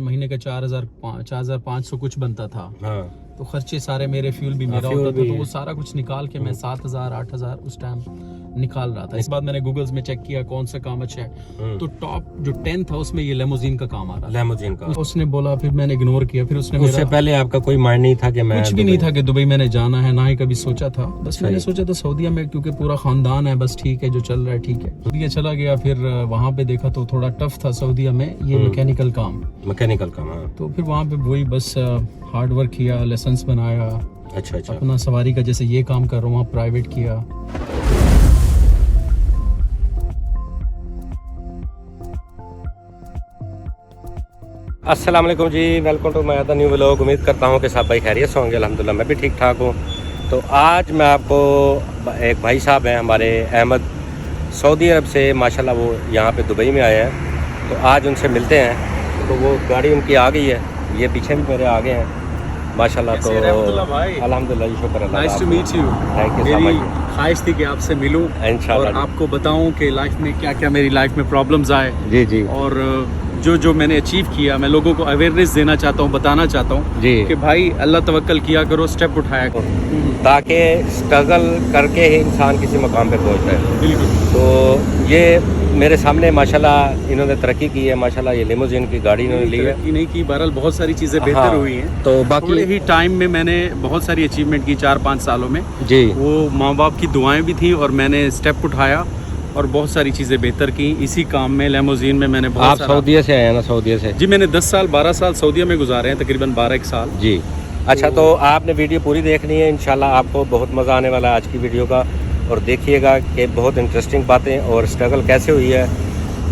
महीने का 4,500 कुछ बनता था। हाँ। तो खर्चे सारे मेरे, फ्यूल भी मेरा होता था, तो वो सारा कुछ निकाल के मैं 7,000 8,000 उस टाइम निकाल रहा था। इस बाद मैंने गूगल्स में चेक किया कौन सा काम अच्छा है, तो टॉप जो 10 था उसमें ये लेमोजीन का काम आ रहा था। लेमोजीन का उसने बोला, फिर मैंने इग्नोर किया। फिर उसने उससे पहले आपका कोई माइंड नहीं था कि मैं कुछ भी नहीं था कि दुबई मैंने जाना है, ना ही कभी सोचा था। बस मैंने सोचा था सऊदीया में, क्योंकि पूरा खानदान है, बस ठीक है जो चल रहा है ठीक है। सऊदीया चला गया, फिर वहाँ पे देखा तो थोड़ा टफ था सऊदीया में ये मैकेनिकल काम। हाँ। तो फिर वहाँ पे वही बस हार्ड वर्क किया, लाइसेंस बनाया। अच्छा। अपना सवारी का जैसे ये काम कर रहा हूँ वहाँ प्राइवेट किया। अस्सलाम वालेकुम जी, welcome to my the new vlog. उम्मीद करता हूँ कि सब भाई खैरियत से होंगे। अल्हम्दुलिल्लाह मैं भी ठीक ठाक हूँ। तो आज मैं आपको, एक भाई साहब हैं हमारे अहमद, सऊदी अरब से माशाल्लाह वो यहाँ पे दुबई में आए हैं, तो आज उनसे मिलते हैं। तो वो गाड़ी उनकी आ गई है, ये पीछे भी मेरे आगे हैं माशाल्लाह। तो अल्हम्दुलिल्लाह जी, शुक्र अल्लाह। Nice to meet you. Thank you so मेरी मच। ख्वाहिश थी कि आपसे मिलूं और आपको बताऊं कि लाइफ में क्या क्या मेरी लाइफ में प्रॉब्लम्स आए। जी। और जो मैंने अचीव किया, मैं लोगों को अवेयरनेस देना चाहता हूँ, बताना चाहता हूँ कि भाई अल्लाह तवक्कल किया करो, स्टेप उठाया करो, ताकि स्ट्रगल करके ही इंसान किसी मकाम पे पहुँचता है। बिल्कुल। तो ये मेरे सामने माशाल्लाह इन्होंने तरक्की की है, माशाल्लाह ये लिमोजीन की गाड़ी इन्होंने ली है। तरक्की नहीं की, बहरहाल बहुत सारी चीज़ें बेहतर हुई हैं। तो बाकी थोड़े ही टाइम में मैंने बहुत सारी अचीवमेंट की, 4-5 सालों में जी। वो माँ बाप की दुआएं भी थी और मैंने स्टेप उठाया और बहुत सारी चीज़ें बेहतर की इसी काम में। लेमोजीन में मैंने बहुत आप सऊदीया से आए हैं ना? सऊदीया से जी, मैंने 10 साल 12 साल सऊदीया में गुजारे हैं, तकरीबन 12 साल जी। अच्छा, तो आपने वीडियो पूरी देखनी है, इंशाल्लाह आपको बहुत मज़ा आने वाला है आज की वीडियो का। और देखिएगा कि बहुत इंटरेस्टिंग बातें और स्ट्रगल कैसे हुई है।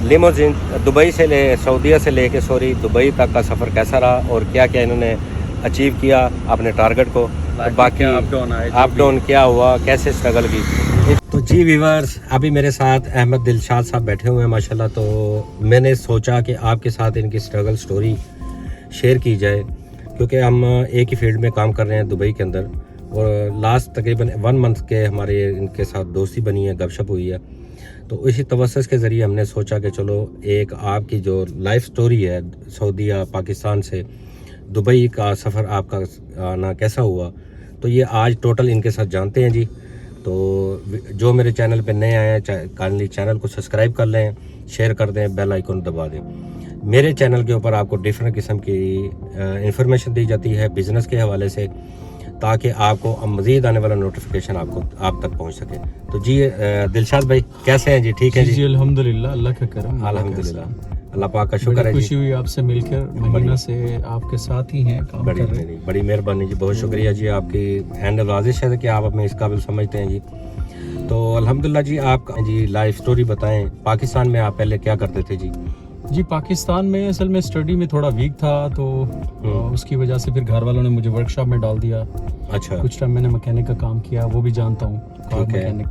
लिमोजीन दुबई से सऊदीया से लेके दुबई तक का सफ़र कैसा रहा और क्या क्या इन्होंने अचीव किया अपने टारगेट को, और बाकी अप डाउन क्या हुआ, कैसे स्ट्रगल की। तो जी व्यूअर्स, अभी मेरे साथ अहमद दिलशाद साहब बैठे हुए हैं माशाल्लाह। तो मैंने सोचा कि आपके साथ इनकी स्ट्रगल स्टोरी शेयर की जाए, क्योंकि हम एक ही फील्ड में काम कर रहे हैं दुबई के अंदर, और लास्ट तकरीबन 1 मंथ के हमारे इनके साथ दोस्ती बनी है, गपशप हुई है। तो इसी तवस्सुस के ज़रिए हमने सोचा कि चलो एक आपकी जो लाइफ स्टोरी है सऊदीया पाकिस्तान से दुबई का सफ़र आपका आना कैसा हुआ, तो ये आज टोटल इनके साथ जानते हैं जी। तो जो मेरे चैनल पे नए आए हैं, काइंडली चैनल को सब्सक्राइब कर लें, शेयर कर दें, बेल आइकन दबा दें। मेरे चैनल के ऊपर आपको डिफरेंट किस्म की इंफॉर्मेशन दी जाती है बिज़नेस के हवाले से, ताकि आपको मज़ीद आने वाला नोटिफिकेशन आप तक पहुंच सके। तो जी दिलशाद भाई कैसे हैं जी? ठीक है जी, अल्हम्दुलिल्लाह, अल्लाह का करम, अल्हम्दुलिल्लाह, अल्लाह पाक का शुक्र है जी। खुशी हुई आपसे मिलकर, महीना से आपके साथ ही हैं, काम कर रहे हैं। बड़ी मेहरबानी जी, बहुत शुक्रिया जी आपकी। एंड वाजिश है कि आप हमें इस काबिल समझते हैं जी। तो अल्हम्दुलिल्लाह जी, आप जी लाइफ स्टोरी बताएं। पाकिस्तान में आप पहले क्या करते थे जी? जी, पाकिस्तान में असल में स्टडी में थोड़ा वीक था, तो उसकी वजह से फिर घर वालों ने मुझे वर्कशॉप में डाल दिया। अच्छा। कुछ टाइम मैंने मैकेनिक का काम किया, वो भी जानता हूँ, मैकेनिक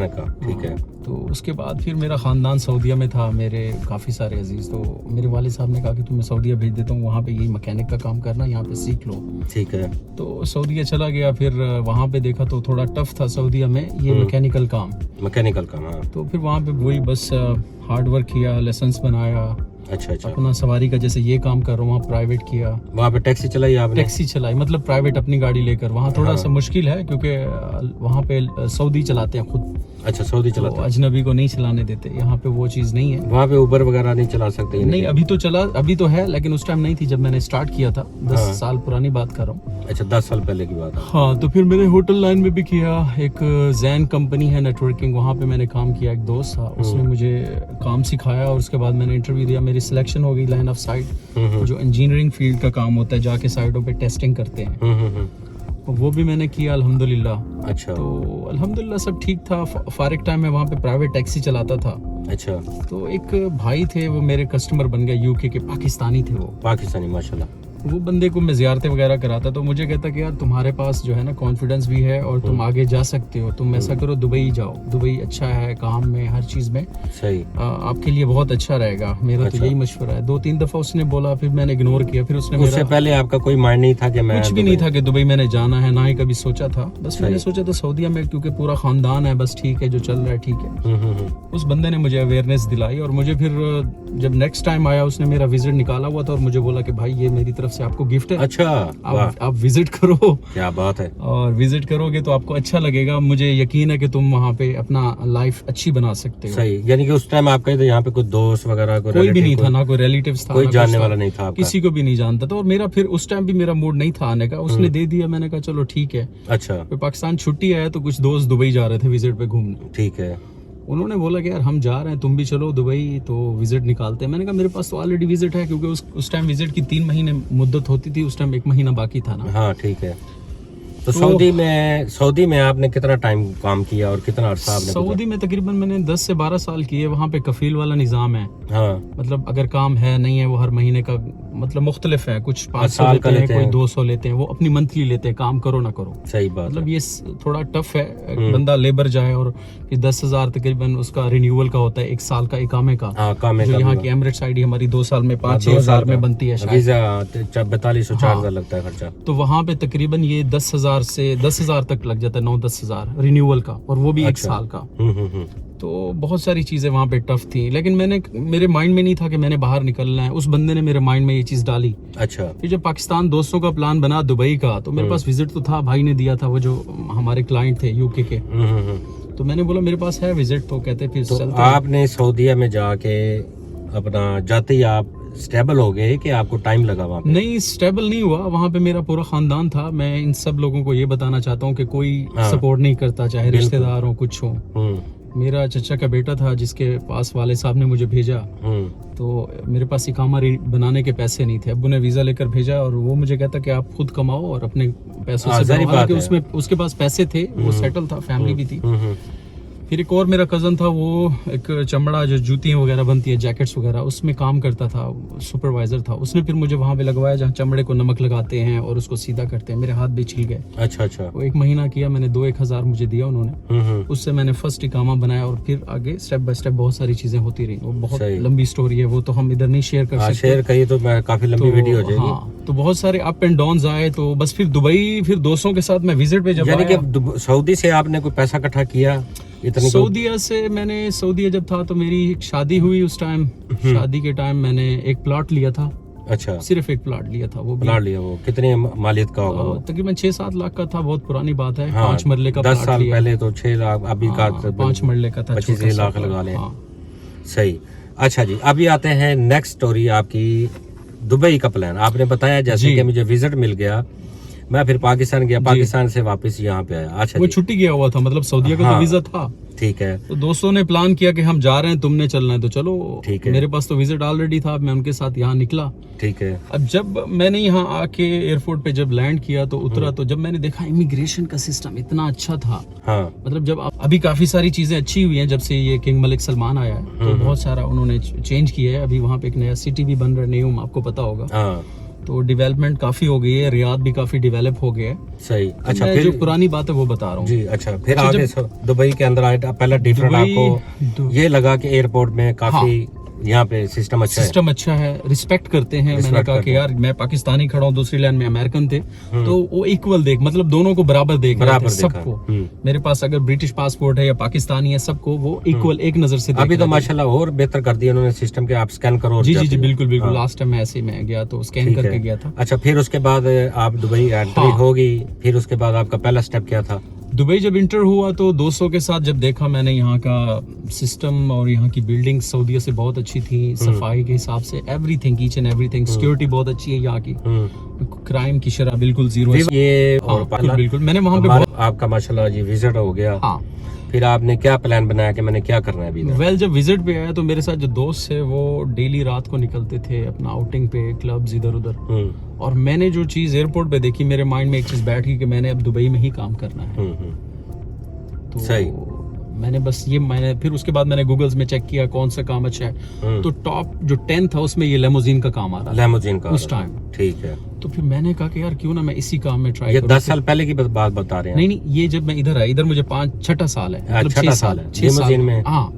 का। ठीक है। तो उसके बाद फिर मेरा ख़ानदान सऊदीया में था, मेरे काफ़ी सारे अजीज़। तो मेरे वालिद साहब ने कहा कि तुम्हें सऊदीया भेज देता हूँ, वहाँ पे यही मैकेनिक का काम करना, यहाँ पे सीख लो। ठीक है। तो सऊदीया चला गया, फिर वहाँ पे देखा तो थोड़ा टफ था सऊदीया में ये मैकेनिकल काम। हाँ। तो फिर वहाँ पे वही बस हार्ड वर्क किया, लाइसेंस बनाया। अच्छा। अपना सवारी का जैसे ये काम कर रहा हूँ वहाँ प्राइवेट किया। वहाँ पे टैक्सी चलाई आपने? टैक्सी चलाई, मतलब प्राइवेट अपनी गाड़ी लेकर। वहाँ थोड़ा सा मुश्किल है, क्योंकि वहाँ पे सऊदी चलाते हैं खुद। अच्छा, सऊदी चलाते हैं, अजनबी को नहीं चलाने देते। यहाँ पे वो चीज़ नहीं है। वहाँ पे उबर वगैरह नहीं चला सकते? नहीं, अभी तो है, लेकिन उस टाइम नहीं थी जब मैंने स्टार्ट किया था। 10 साल पुरानी बात कर रहा हूँ। अच्छा, 10 साल पहले की बात है। हाँ, तो फिर मैंने होटल लाइन में भी किया। एक जैन कंपनी है नेटवर्किंग, वहाँ पे मैंने काम किया। एक दोस्त था, उसने मुझे काम सिखाया और उसके बाद मैंने इंटरव्यू दिया, मेरी सिलेक्शन हो गई लाइन ऑफ साइट। जो इंजीनियरिंग फील्ड का काम होता है, जाके साइटों पे टेस्टिंग करते हैं, वो भी मैंने किया अल्हम्दुलिल्लाह। अच्छा। तो अल्हम्दुलिल्लाह सब ठीक था। फारिग टाइम में वहाँ पे प्राइवेट टैक्सी चलाता था। अच्छा। तो एक भाई थे, वो मेरे कस्टमर बन गए, यूके के, पाकिस्तानी थे वो। पाकिस्तानी, माशाल्लाह। वो बंदे को मैं ज़ियारतें वगैरह कराता, तो मुझे कहता कि यार तुम्हारे पास जो है ना कॉन्फिडेंस भी है और तुम आगे जा सकते हो, तुम ऐसा करो दुबई जाओ, दुबई अच्छा है काम में हर चीज़ में, सही। आपके लिए बहुत अच्छा रहेगा। मेरा तो यही मशवरा है। 2-3 दफ़ा उसने बोला, फिर मैंने इग्नोर किया। फिर उसने उससे पहले आपका कोई माइंड नहीं था कि मैं कुछ भी नहीं था कि दुबई मैंने जाना है, ना ही कभी सोचा था। बस मैंने सोचा था सऊदीया में, क्योंकि पूरा खानदान है, बस ठीक है जो चल रहा है ठीक है। उस बंदे ने मुझे अवेयरनेस दिलाई और मुझे फिर जब नेक्स्ट टाइम आया उसने मेरा विजिट निकाला हुआ था और मुझे बोला कि भाई ये मेरी तरफ से आपको गिफ्ट है, अच्छा आप विजिट करो। क्या बात है। और विजिट करोगे तो आपको अच्छा लगेगा, मुझे यकीन है कि तुम वहाँ पे अपना लाइफ अच्छी बना सकते हो। सही, यानी कि उस टाइम आपका यहाँ पे कोई दोस्त वगैरह कोई भी नहीं था, ना कोई रिलेटिव्स था, कोई जानने वाला नहीं था, किसी को भी नहीं जानता था। और मेरा फिर उस टाइम भी मेरा मूड नहीं था आने का, उसने दे दिया, मैंने कहा चलो ठीक है। अच्छा, फिर पाकिस्तान छुट्टी आया तो कुछ दोस्त दुबई जा रहे थे विजिट पे घूमने, ठीक है। उन्होंने बोला कि यार हम जा रहे हैं, तुम भी चलो दुबई, तो विजिट निकालते हैं। मैंने कहा मेरे पास तो ऑलरेडी विजिट है, क्योंकि उस टाइम विजिट की 3 महीने मुद्दत होती थी, उस टाइम 1 महीना बाकी था ना। हाँ ठीक है। तो सऊदी में आपने कितना टाइम काम किया और कितना अर्सा आपने? सऊदी में तकरीबन मैंने 10 से 12 साल किए। वहाँ पे कफील वाला निज़ाम है। हाँ, मतलब अगर काम है नहीं है वो हर महीने का मतलब मुख्तलिफ है, कुछ 500 लेते हैं, कोई 200 लेते हैं, वो अपनी मंथली लेते हैं, काम करो ना करो। सही बात मतलब ये थोड़ा टफ है, बंदा लेबर जाए और फिर 10,000 तकरीबन उसका रिन्यूअल का होता है, 1 साल का इकामे का। जो यहाँ की एमिरेट्स आईडी हमारी 2 साल में 5-6 हज़ार में बनती है, 42-4,000 लगता है खर्चा। तो वहाँ पे तकरीबन ये 10,000 से 10,000 तक लग जाता है, 9-10 हज़ार रिन्यूअल का, और वो भी 1 साल का। तो बहुत सारी चीज़ें वहाँ पे टफ थी, लेकिन मेरे माइंड में नहीं था कि मैंने बाहर निकलना है। उस बंदे ने मेरे माइंड में ये चीज़ डाली। अच्छा। फिर जब पाकिस्तान दोस्तों का प्लान बना दुबई का, तो मेरे पास विजिट तो था, भाई ने दिया था, वो जो हमारे क्लाइंट थे यूके के। तो मैंने बोला मेरे पास है विजिट, तो कहते फिर तो आपने सऊदीया में जाके अपना जाते ही आप स्टेबल हो गए कि आपको टाइम लगा वहाँ पे? नहीं, स्टेबल नहीं हुआ। वहाँ पे मेरा पूरा खानदान था। मैं इन सब लोगों को ये बताना चाहता हूँ कि कोई सपोर्ट नहीं करता, चाहे रिश्तेदार हो कुछ हो। मेरा चचा का बेटा था जिसके पास वाले साहब ने मुझे भेजा, तो मेरे पास इकामा बनाने के पैसे नहीं थे। अब्बू ने वीजा लेकर भेजा और वो मुझे कहता कि आप खुद कमाओ और अपने पैसों से बनाओ, कि उसमें उसके पास पैसे थे, वो सेटल था, फैमिली भी थी। फिर एक और मेरा कज़न था, वो एक चमड़ा जो जूतियाँ वगैरह बनती है, जैकेट्स वगैरह, उसमें काम करता था, सुपरवाइजर था। उसने फिर मुझे वहाँ पे लगवाया जहाँ चमड़े को नमक लगाते हैं और उसको सीधा करते हैं। मेरे हाथ भी छिल गए। अच्छा। वो 1 महीना किया मैंने, 2-1 हज़ार मुझे दिया उन्होंने। उससे मैंने फर्स्ट इकामा बनाया और फिर आगे स्टेप बाय स्टेप बहुत सारी चीजें होती रही। वो बहुत लंबी स्टोरी है, वो तो हम इधर नहीं शेयर कर सकते। शेयर करिए तो काफी लंबी वीडियो हो जाएगी। हाँ, तो बहुत सारे अप एंड डाउन्स आए। तो बस फिर दुबई, फिर दोस्तों के साथ मैं विजिट पे जब यानी कि सऊदी से आपने कोई पैसा इकट्ठा किया? सऊदीया से मैंने, सऊदीया जब था तो मेरी शादी हुई, उस टाइम शादी के टाइम मैंने एक प्लॉट लिया था। अच्छा, सिर्फ एक प्लॉट लिया था। वो प्लॉट लिया, वो कितने मालियत का होगा? तकरीबन 6-7 लाख का था, बहुत पुरानी बात है। 5 मरले का 10 साल पहले तो 6 लाख, अभी का 5 मरले का था, 25 लाख लगा लें। सही। अच्छा जी, अभी आते हैं नेक्स्ट स्टोरी आपकी, दुबई का प्लान। आपने बताया जैसे कि मुझे विजिट मिल गया, मैं फिर पाकिस्तान गया, पाकिस्तान से वापस यहाँ पे आया। अच्छा, वो छुट्टी गया हुआ था, मतलब सऊदीया का तो वीजा था। ठीक है। तो दोस्तों ने प्लान किया कि हम जा रहे हैं, तुमने चलना है तो चलो। ठीक है। मेरे पास तो विजिट ऑलरेडी था, मैं उनके साथ यहाँ निकला। ठीक है। अब जब मैंने यहाँ आके एयरपोर्ट पे जब लैंड किया तो उतरा, तो जब मैंने देखा इमिग्रेशन का सिस्टम इतना अच्छा था। हाँ। मतलब जब अभी काफी सारी चीजें अच्छी हुई हैं, जब से ये किंग मलिक सलमान आया है, तो बहुत सारा उन्होंने चेंज किया है। अभी वहाँ पे एक नया सिटी भी बन रहा है, न्यूम, आपको पता होगा। हाँ। तो डेवलपमेंट काफी हो गई है, रियाद भी काफी डेवलप हो गया है। सही। अच्छा, फिर जो पुरानी बात है वो बता रहा हूँ जी। अच्छा, फिर आगे दुबई के अंदर आए, पहला डिफरेंट आपको ये लगा कि एयरपोर्ट में काफी यहाँ पे सिस्टम अच्छा है, रिस्पेक्ट करते हैं। मैंने कहा कि यार मैं पाकिस्तानी खड़ा हूँ, दूसरी लाइन में अमेरिकन थे, तो वो इक्वल देख, मतलब दोनों को बराबर देख रहे थे, सबको। मेरे पास अगर ब्रिटिश पासपोर्ट है या पाकिस्तानी है, सबको वो इक्वल एक नजर से। अभी तो माशाल्लाह और बेहतर कर दिया उन्होंने सिस्टम के, आप स्कैन करो। जी, बिल्कुल। लास्ट टाइम ऐसे मैं गया तो स्कैन करके गया था। अच्छा, फिर उसके बाद आप दुबई एंट्री होगी, फिर उसके बाद आपका पहला स्टेप क्या था? दुबई जब इंटर हुआ तो दोस्तों के साथ जब देखा मैंने यहाँ का सिस्टम और यहाँ की बिल्डिंग सऊदीया से बहुत अच्छी थी, सफाई के हिसाब से, everything, each and everything. Security बहुत अच्छी है यहाँ की, क्राइम की शरह बिल्कुल जीरो है। ये और बिल्कुल मैंने वहाँ पे आपका माशाल्लाह जी विजिट हो गया। हाँ। फिर आपने क्या प्लान बनाया कि मैंने क्या करना है अभी? वेल, जब विजिट पे आया तो मेरे साथ जो दोस्त थे वो डेली रात को निकलते थे अपना आउटिंग पे, क्लब्स इधर उधर। और मैंने जो चीज एयरपोर्ट पे देखी, मेरे माइंड में एक चीज बैठ गई कि मैंने अब दुबई में ही काम करना है। तो सही। मैंने बस ये मैंने फिर उसके बाद मैंने गूगल्स में चेक किया कौन सा काम अच्छा है, तो टॉप जो 10 था उसमें ये लेमोजीन का काम आ रहा था लेमोजीन का उस टाइम। ठीक है। तो फिर मैंने कहा कि यार क्यों ना मैं इसी काम में ट्राई ये करूं। 10 साल पहले की बात बता रहे हैं? नहीं, ये जब मैं इधर आया, इधर मुझे 6 साल है, मतलब 6 साल है लेमोजीन में। हाँ,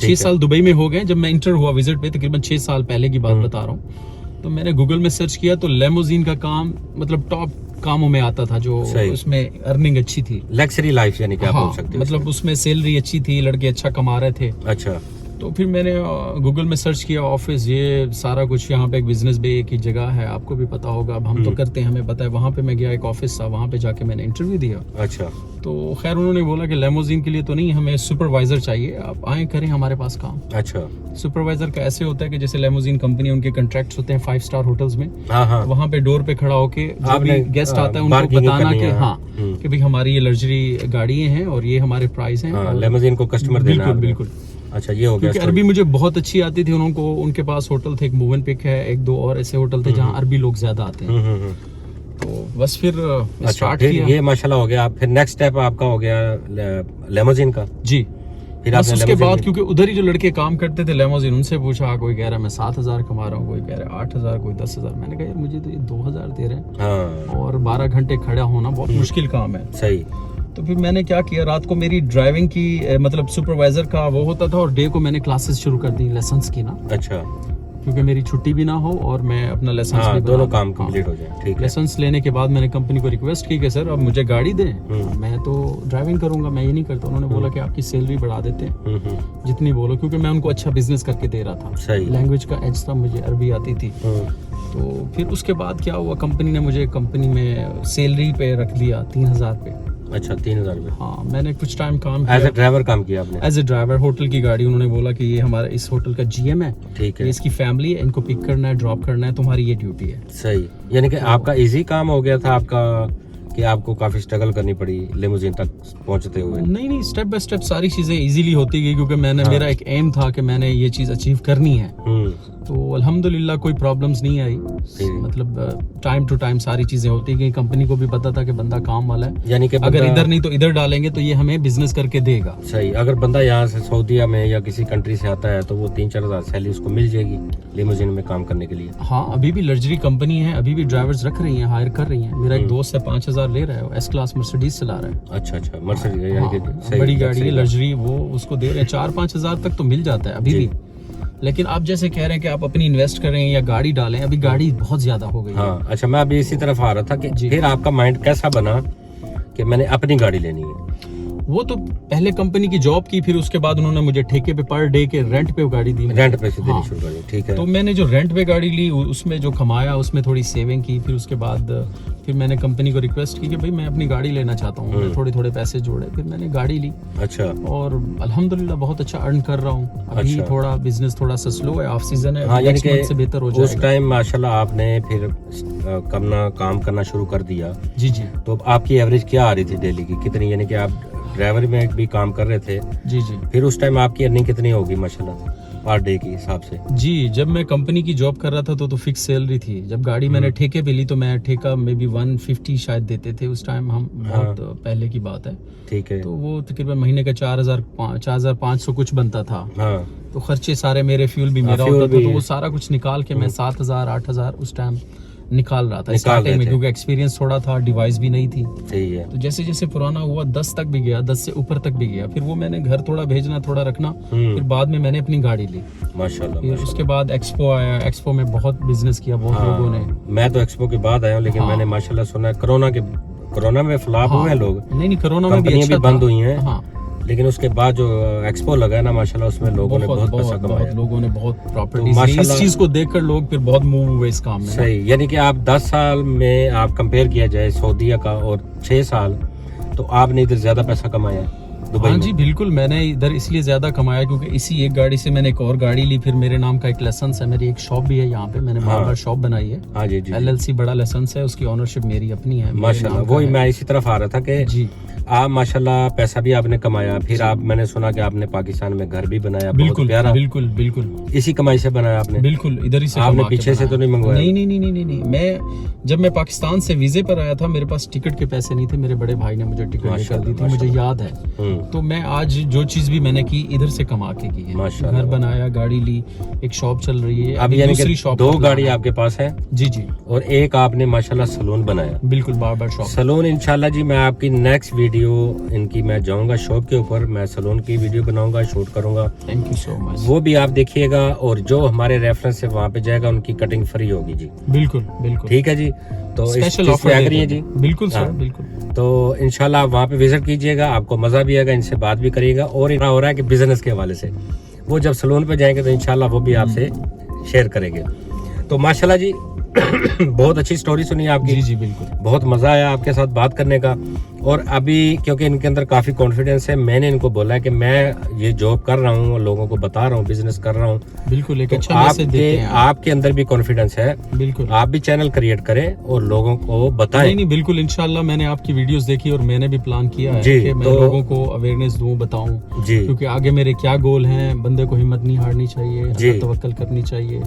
6 साल दुबई में हो गए। जब मैं इंटर हुआ विजिट पे, तकरीबन 6 साल पहले की बात बता रहा हूँ। तो मैंने गूगल में सर्च किया तो लेमोजीन का काम मतलब टॉप कामों में आता था, जो उसमें अर्निंग अच्छी थी, लग्जरी लाइफ यानी कि आप बोल सकते हैं। मतलब उसमें सैलरी अच्छी थी, लड़के अच्छा कमा रहे थे। अच्छा। तो फिर मैंने गूगल में सर्च किया ऑफिस, ये सारा कुछ, यहाँ पे एक बिजनेस बे की जगह है, आपको भी पता होगा, अब हम तो करते हैं, हमें पता है। वहाँ पे मैं गया, एक ऑफिस था, वहाँ पे जाके मैंने इंटरव्यू दिया। अच्छा। तो खैर उन्होंने बोला कि लेमोजीन के लिए तो नहीं, हमें सुपरवाइजर चाहिए, आप आए करें हमारे पास काम। अच्छा। सुपरवाइजर का ऐसे होता है कि जैसे लेमोजीन कंपनी, उनके कॉन्ट्रैक्ट्स होते हैं 5 स्टार होटल्स में। हाँ। वहाँ पे डोर पे खड़ा होके जो भी गेस्ट आता है उनको बताना कि हाँ कि भाई हमारी ये लग्जरी गाड़ियाँ हैं और ये हमारे प्राइस हैं। लेमोजीन को कस्टमर देना। बिल्कुल। अच्छा, ये हो गया। क्योंकि अरबी मुझे बहुत अच्छी आती थी, उनको उनके पास होटल थे, एक मूवन पिक है, 1-2 और ऐसे होटल थे जहाँ अरबी लोग ज्यादा आते हैं। तो बस फिर स्टार्ट किया। ये माशाल्लाह हो गया। फिर नेक्स्ट स्टेप आपका हो गया लेमोजीन का। जी। फिर बस उसके बाद क्योंकि उधर ही जो लड़के काम करते थे लेमोजीन, उनसे पूछा, कोई कह रहा है मैं 7,000 कमा रहा हूँ, कोई कह रहा है 8,000, कोई 10,000। मैंने कहा यार मुझे तो ये 2,000 दे रहे हैं और 12 घंटे खड़ा होना बहुत मुश्किल काम है। सही। तो फिर मैंने क्या किया, रात को मेरी ड्राइविंग की मतलब सुपरवाइजर का वो होता था और डे को मैंने क्लासेस शुरू कर दी लेसन्स की ना। अच्छा। क्योंकि मेरी छुट्टी भी ना हो और मैं अपना लेसन्स भी दोनों काम कंप्लीट हो जाए। ठीक है। लेसन्स लेने के बाद मैंने कंपनी को रिक्वेस्ट की कि सर अब मुझे गाड़ी दें, मैं तो ड्राइविंग करूंगा, मैं ये नहीं करता। उन्होंने बोला कि आपकी सैलरी बढ़ा देते हैं जितनी बोलो, क्योंकि मैं उनको अच्छा बिजनेस करके दे रहा था। सही। लैंग्वेज का एज था, मुझे अरबी आती थी। तो फिर उसके बाद क्या हुआ, कंपनी ने मुझे कंपनी में सैलरी पे रख दिया 3,000 पे। अच्छा, 3,000 में। हाँ, मैंने कुछ टाइम काम किया एज ए ड्राइवर काम किया आपने? एज ए ड्राइवर, होटल की गाड़ी। उन्होंने बोला कि ये हमारा इस होटल का जीएम है, ठीक है, इसकी फैमिली है, इनको पिक करना है, ड्रॉप करना है, तुम्हारी ये ड्यूटी है। सही। यानी कि आपका इजी काम हो गया था आपका, कि आपको काफी स्ट्रगल करनी पड़ी लिमोजीन तक पहुंचते हुए? नहीं, स्टेप बाय स्टेप सारी चीजें इजीली होती गई, क्योंकि मेरा एक एम था कि मैंने ये चीज अचीव करनी है। तो अल्हम्दुलिल्लाह कोई प्रॉब्लम्स नहीं आई, मतलब टाइम टू टाइम सारी चीजें होती गई। कंपनी को भी पता था कि बंदा काम वाला है, यानी कि अगर इधर नहीं तो इधर डालेंगे तो ये हमें बिजनेस करके देगा। सही। अगर बंदा यहाँ से सऊदीया में या किसी कंट्री से आता है तो वो 3-4 हज़ार सैलरी उसको मिल जाएगी लिमोजीन में काम करने के लिए। हाँ, अभी भी लग्जरी कंपनी है, अभी भी ड्राइवर्स रख रही हैं, हायर कर रही हैं। मेरा एक दोस्त है 5,000 ले रहा है, एस क्लास मर्सिडीज चला रहा है। अच्छा, मर्सिडीज यानी कि बड़ी गाड़ी है, लग्जरी, वो उसको दे रहे हैं 4-5 हज़ार तक तो मिल जाता है अभी भी। लेकिन आप जैसे कह रहे हैं कि आप अपनी इन्वेस्ट करें या गाड़ी डालें, अभी गाड़ी बहुत ज्यादा हो गई है। हाँ। अच्छा, मैं अभी इसी तरफ आ रहा था कि फिर आपका माइंड कैसा बना कि मैंने अपनी गाड़ी लेनी है? वो तो पहले कंपनी की जॉब की, फिर उसके बाद उन्होंने मुझे ठेके पे पर डे के रेंट पे गाड़ी दी। रेंट पे से देनी शुरू कर दी। ठीक है। तो मैंने जो रेंट पे गाड़ी ली उसमें जो कमाया उसमें थोड़ी सेविंग की। फिर उसके बाद फिर मैंने कंपनी को रिक्वेस्ट की कि भाई मैं अपनी गाड़ी लेना चाहता हूँ, थोड़े पैसे जोड़े, फिर मैंने गाड़ी ली। अच्छा। और अल्हम्दुलिल्लाह बहुत अच्छा अर्न कर रहा हूँ। अभी थोड़ा बिजनेस थोड़ा सा स्लो है, ऑफ सीजन है, नेक्स्ट मंथ से बेहतर हो जाएगा। उस टाइम माशाल्लाह आपने फिर काम करना शुरू कर दिया। जी। तो आपकी एवरेज क्या आ रही थी डेली की, कितनी? यानी कि आप ड्राइवर में भी काम कर रहे थे। जी। फिर उस टाइम आपकी अर्निंग कितनी होगी माशाल्लाह पर डे के हिसाब से? जी, जब मैं कंपनी की जॉब कर रहा था तो फिक्स सैलरी थी। जब गाड़ी मैंने ठेके पे ली तो मैं ठेका में भी 150 शायद देते थे उस टाइम, हम बहुत पहले की बात है। ठीक है। तो वो तकरीबन महीने का 4,500 कुछ बनता था। हाँ। तो खर्चे सारे मेरे, फ्यूल भी मेरा होता था, तो वो सारा कुछ निकाल के मैं 7,000 8,000 उस टाइम निकाल रहा था स्टार्टिंग में, क्योंकि एक्सपीरियंस थोड़ा था, डिवाइस भी नहीं थी। सही है। तो जैसे जैसे पुराना हुआ 10 तक भी गया, 10 से ऊपर तक भी गया। फिर वो मैंने घर थोड़ा भेजना, थोड़ा रखना, फिर बाद में मैंने अपनी गाड़ी ली माशाल्लाह। फिर उसके बाद एक्सपो आया, एक्सपो में बहुत बिजनेस किया बहुत लोगों ने। मैं तो एक्सपो के बाद आया हूँ, लेकिन मैंने माशाल्लाह सुना है कोरोना में फ्लॉप हुए हैं लोग। नहीं, कोरोना में भी अच्छा बंद हुई है, लेकिन उसके बाद जो एक्सपो लगा है ना माशाल्लाह, उसमें लोगों ने बहुत पैसा कमाया। लोगों ने बहुत प्रॉपर्टीज, इस चीज को देखकर लोग फिर बहुत मूव हुए इस काम में। सही। यानी कि आप 10 साल में आप कंपेयर किया जाए सऊदीया का और 6 साल, तो आपने इधर ज्यादा पैसा कमाया दुबई में? हाँ जी बिल्कुल, मैंने इधर इसलिए ज्यादा कमाया क्योंकि इसी एक गाड़ी से मैंने एक और गाड़ी ली। फिर मेरे नाम का एक लाइसेंस है, मेरी एक शॉप भी है यहाँ पे, मैंने बार शॉप बनाई है। हाँ जी। LLC बड़ा लाइसेंस है, उसकी ओनरशिप मेरी अपनी है माशाल्लाह। वही मैं इसी तरफ आ रहा था कि जी आप माशाल्लाह पैसा भी आपने कमाया, फिर आप, मैंने सुना कि आपने पाकिस्तान में घर भी बनाया, बहुत बिल्कुल प्यारा। बिल्कुल बिल्कुल इसी कमाई से बनाया आपने? बिल्कुल, इधर ही से आपने कमा के पीछे से बनाया। तो नहीं मंगवाया? नहीं नहीं नहीं नहीं नहीं नहीं। जब मैं पाकिस्तान से वीजे पर आया था, मेरे पास टिकट के पैसे नहीं थे, मेरे बड़े भाई ने मुझे टिकट लेकर दी थी, मुझे याद है। तो मैं आज जो चीज भी मैंने की इधर से कमा के की है। माशाल्लाह। घर बनाया, गाड़ी ली, एक शॉप चल रही है, अब यानी दूसरी कि शॉप 2 गाड़ी आपके पास है? जी जी और एक आपने माशाल्लाह सलून बनाया। बिल्कुल, बार्बर शॉप। सलून इंशाल्लाह जी, मैं आपकी नेक्स्ट वीडियो इनकी मैं जाऊंगा शॉप के ऊपर, मैं सलून की वीडियो बनाऊंगा, शूट करूंगा, थैंक यू सो मच। वो भी आप देखिएगा। और जो हमारे रेफरेंस से वहाँ पे जाएगा उनकी कटिंग फ्री होगी जी। बिल्कुल बिल्कुल, ठीक है जी। तो स्पेशल ऑफर एग्री है जी? बिल्कुल सर, हाँ। बिल्कुल। तो इंशाल्लाह आप वहाँ पे विजिट कीजिएगा, आपको मजा भी आएगा, इनसे बात भी करिएगा। और इतना हो रहा है कि बिजनेस के हवाले से वो जब सलून पे जाएंगे तो इंशाल्लाह वो भी आपसे शेयर करेंगे। तो माशाल्लाह जी बहुत अच्छी स्टोरी सुनी आपकी। जी जी बिल्कुल, बहुत मजा आया आपके साथ बात करने का। और अभी क्योंकि इनके अंदर काफी कॉन्फिडेंस है, मैंने इनको बोला है कि मैं ये जॉब कर रहा हूँ, लोगों को बता रहा हूँ, बिजनेस कर रहा हूँ। बिल्कुल एक तो अच्छा मैसेज देते हैं आप। आपके अंदर भी कॉन्फिडेंस है, बिल्कुल, आप भी चैनल क्रिएट करें और लोगों को बताएं। नहीं नहीं बिल्कुल, इंशाल्लाह मैंने आपकी वीडियोस देखी और मैंने भी प्लान किया है जी, कि मैं तो- लोगों को अवेयरनेस दूं, बताऊं, जी क्योंकि आगे मेरे क्या गोल हैं। बंदे को हिम्मत नहीं हारनी चाहिए, जी। अल्लाह तवक्कल करनी चाहिए।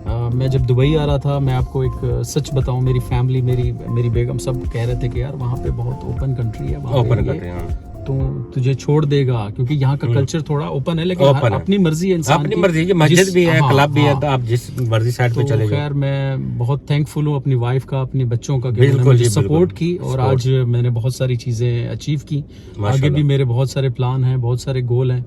मैं जब दुबई आ रहा था, मैं आपको एक सच बताऊं, मेरी फैमिली, मेरी बेगम सब कह रहे थे कि यार वहाँ पे बहुत ओपन कंट्री है, वहाँ पे ओपन ये करते हैं। तो तुझे छोड़ देगा, क्योंकि यहाँ का कल्चर थोड़ा ओपन है, लेकिन ओपन है। अपनी मर्जी है इंसान अपनी की। मर्जी की, मस्जिद भी है, हाँ, क्लब भी है, हाँ। तो आप जिस मर्जी साइड पे तो चले जाओ। खैर मैं बहुत थैंकफुल हूँ अपनी वाइफ का, अपने बच्चों का, कि बिल्कुल उन्होंने मुझे जी, बिल्कुल। सपोर्ट की और आज मैंने बहुत सारी चीजें अचीव की। आगे माशाल्लाह। भी मेरे बहुत सारे प्लान हैं, बहुत सारे गोल हैं।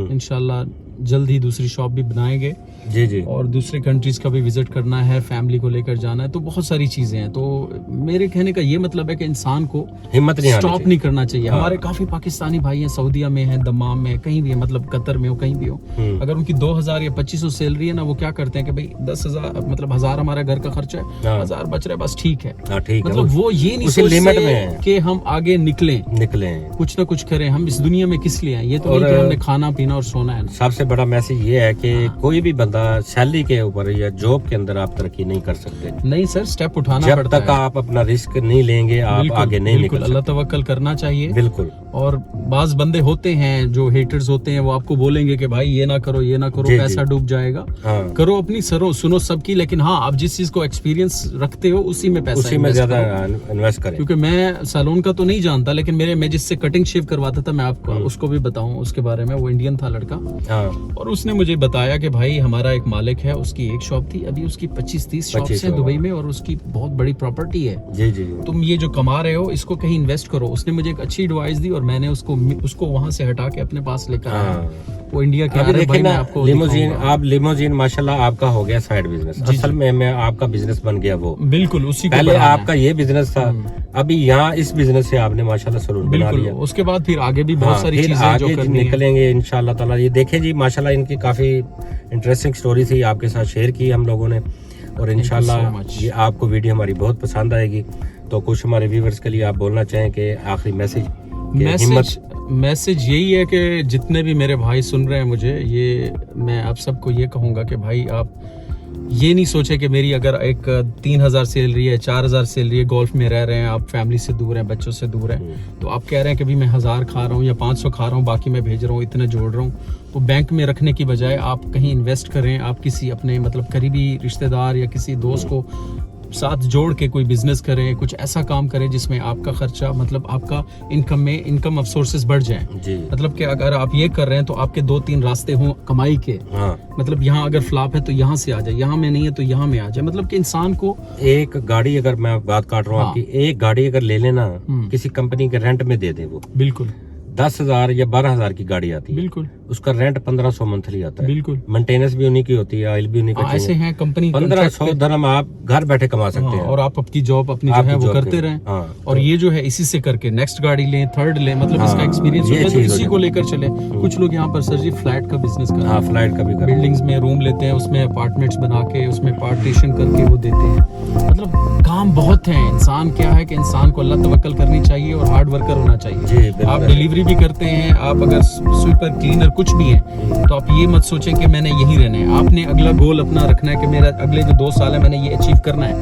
इंशाल्लाह जल्द ही दूसरी शॉप भी बनाएंगे जी जी। और दूसरे कंट्रीज का भी विजिट करना है, फैमिली को लेकर जाना है, तो बहुत सारी चीजें हैं। तो मेरे कहने का ये मतलब है कि इंसान को हिम्मत नहीं स्टॉप नहीं करना चाहिए। हाँ। हमारे काफी पाकिस्तानी भाई हैं, सऊदीया में हैं, दमाम में, कहीं भी है, मतलब कतर में हो, कहीं भी हो, अगर उनकी 2000 या 2500 सैलरी है ना, वो क्या करते हैं कि भाई 10,000 मतलब 1000 हमारा घर का खर्चा है, हाँ। 1000 बच रहा है, बस ठीक है। हाँ ठीक है, मतलब वो ये नहीं उसी लिमिट सोचते में है। कि हम आगे निकलें, निकले। कुछ ना कुछ करें। हम इस दुनिया में किस लिए हैं? ये तो और नहीं कि हमने खाना पीना और सोना है। सबसे बड़ा मैसेज ये है कि कोई भी बंदा सैलरी के ऊपर या जॉब के अंदर आप तरक्की नहीं कर सकते नहीं सर, स्टेप उठाना जब पड़ता तक है। आप अपना रिस्क नहीं लेंगे, आप बिल्कुल, आगे नहीं बिल्कुल, निकल अल्लाह सकते। तवक्कल करना चाहिए। बिल्कुल। और बाज बंदे होते हैं जो हेटर्स होते हैं, वो आपको बोलेंगे कि भाई ये ना करो, ये ना करो, जी, पैसा जी। डूब जाएगा। हाँ, करो अपनी सुनो सबकी, लेकिन हाँ आप जिस चीज को एक्सपीरियंस रखते हो उसी में पैसा उसी में invest ज्यादा करो। इन्वेस्ट करें। क्योंकि मैं सैलून का तो नहीं जानता, लेकिन मैं जिससे कटिंग शेव करवाता था, मैं आपको उसको भी बताऊं उसके बारे में। वो इंडियन था लड़का, हाँ और उसने मुझे बताया कि भाई हमारा एक मालिक है, उसकी एक शॉप थी, अभी उसकी 25-30 शॉप्स 25 हैं दुबई में, और उसकी बहुत बड़ी प्रॉपर्टी है। जी जी जी। तुम ये जो कमा रहे हो इसको कहीं इन्वेस्ट करो। उसने मुझे एक अच्छी एडवाइस दी और मैंने उसको वहां से हटा के अपने पास लेकर आया। हाँ। वो इंडिया के अभी आ रहे देखिए भाई, मैं ना, आपको लिमोजीन, दिखाऊंगा। आप लिमोजीन माशाल्लाह आपका हो गया साइड बिजनेस। जी, असल जी। में मैं आपका बिजनेस बन गया वो। बिल्कुल उसी को पहले बढ़ाना आपका ये बिजनेस था, अभी यहाँ इस बिजनेस से आपने माशाल्लाह सलून है। बना बिल्कुल, लिया। उसके बाद फिर आगे भी बहुत हाँ, सारी फिर चीजें जो आगे करनी है। निकलेंगे इंशाल्लाह ताला। ये देखें जी, माशाल्लाह इनकी काफी इंटरेस्टिंग स्टोरी थी, आपके साथ शेयर की हम लोगों ने, और इंशाल्लाह so much. ये आपको वीडियो हमारी बहुत पसंद आएगी। तो कुछ हमारे व्यूवर्स के लिए आप बोलना चाहें कि आखिरी मैसेज, मैसेज यही है कि जितने भी मेरे भाई सुन रहे हैं मुझे, ये मैं आप सबको ये कहूँगा कि भाई आप ये नहीं सोचे कि मेरी अगर एक 3000 सैलरी है, 4000 सैलरी है, गोल्फ में रह रहे हैं आप, फैमिली से दूर हैं, बच्चों से दूर हैं, तो आप कह रहे हैं कि भी मैं 1000 खा रहा हूँ या 500 खा रहा हूँ, बाकी मैं भेज रहा हूँ, इतना जोड़ रहा हूँ। तो बैंक में रखने की बजाय आप कहीं इन्वेस्ट करें, आप किसी अपने मतलब करीबी रिश्तेदार या किसी दोस्त को साथ जोड़ के कोई बिजनेस करें, कुछ ऐसा काम करें जिसमें आपका खर्चा मतलब आपका इनकम ऑफ सोर्सेज बढ़ जाए। जी। मतलब कि अगर आप ये कर रहे हैं तो आपके 2-3 रास्ते हों कमाई के। हाँ। मतलब यहाँ अगर फ्लॉप है तो यहाँ से आ जाए, यहाँ में नहीं है तो यहाँ में आ जाए। मतलब कि इंसान को एक गाड़ी, अगर मैं बात काट रहा हूँ हाँ। आपकी, एक गाड़ी अगर ले लेना किसी कंपनी के रेंट में दे दे, वो बिल्कुल 10,000 या 12,000 की गाड़ी आती है, बिल्कुल उसका रेंट 1500 मंथली आता है। बिल्कुल मेंटेनेंस भी उन्हीं की होती है, ऑयल भी उन्हीं का ऐसे चाहिए। हैं कंपनी 1500 धर्म आप घर बैठे कमा सकते हैं। और आप अपनी जॉब अपनी जो आपकी है वो जॉब करते के- रहें। हाँ। और ये जो है इसी से करके नेक्स्ट गाड़ी लें, थर्ड लें, मतलब इसका एक्सपीरियंस ये होता है तो चीज़ हो इसी को जाती लेकर चले। कुछ लोग यहाँ पर सर जी फ्लैट का बिजनेस कर रहे हाँ, हैं, फ्लाइट का भी कर बिल्डिंग्स में रूम लेते हैं, उसमें अपार्टमेंट्स बना के उसमें पार्टीशन करके वो देते हैं। मतलब कहाँ काम बहुत है। इंसान क्या है कि इंसान को अल्लाह तवक्कल करनी चाहिए और हार्ड वर्कर होना चाहिए। जी, बिल्कुल। आप डिलीवरी भी करते हैं, आप अगर स्वीपर क्लीनर कुछ भी हैं तो आप ये मत सोचें कि मैंने यही रहना है। आपने अगला गोल अपना रखना है कि मेरा अगले जो 2 साल है मैंने ये अचीव करना है,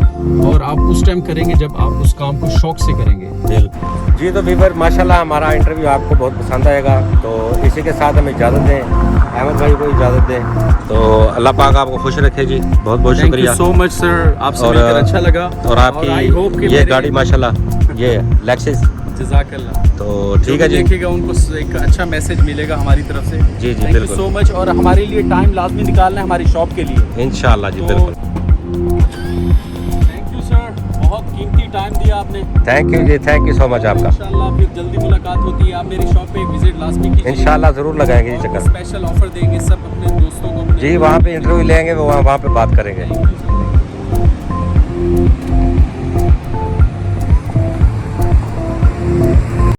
और आप उस टाइम करेंगे जब आप उस काम को शौक से करेंगे। बिल्कुल जी। तो वीवर माशाल्लाह हमारा इंटरव्यू आपको बहुत पसंद आएगा, तो इसी के साथ हमें इजाज़त दें, अहमद भाई को इजाज़त दें। तो अल्लाह पाक आपको खुश रखे जी। बहुत बहुत थैंक शुक्रिया। यू सो मच सर, आपसे मिलकर अच्छा लगा। और आपकी I hope कि ये मेरे- गाड़ी माशाल्लाह ये लेक्सिस, जज़ाकल्लाह। तो ठीक है जी। देखेगा उनको एक अच्छा मैसेज मिलेगा हमारी तरफ से। जी, थैंक यू बिल्कुल। So much. और हमारे लिए टाइम लाजमी निकालना है हमारी शॉप के लिए। इंशाल्लाह जी, तो- बिल्कुल। थैंक यू सर, बहुत कीमती टाइम दिया आपने। थैंक यू जी, थैंक यू सो मच आपका। इंशाल्लाह फिर जल्दी मुलाकात होती है। आप मेरी शॉप पे एक विजिट लाजमी कीजिए। इंशाल्लाह ज़रूर लगाएंगे जी चक्कर। स्पेशल ऑफर देंगे सब अपने दोस्तों को। जी, वहाँ पे इंटरव्यू लेंगे, वहाँ पे बात करेंगे। Thank you, sir.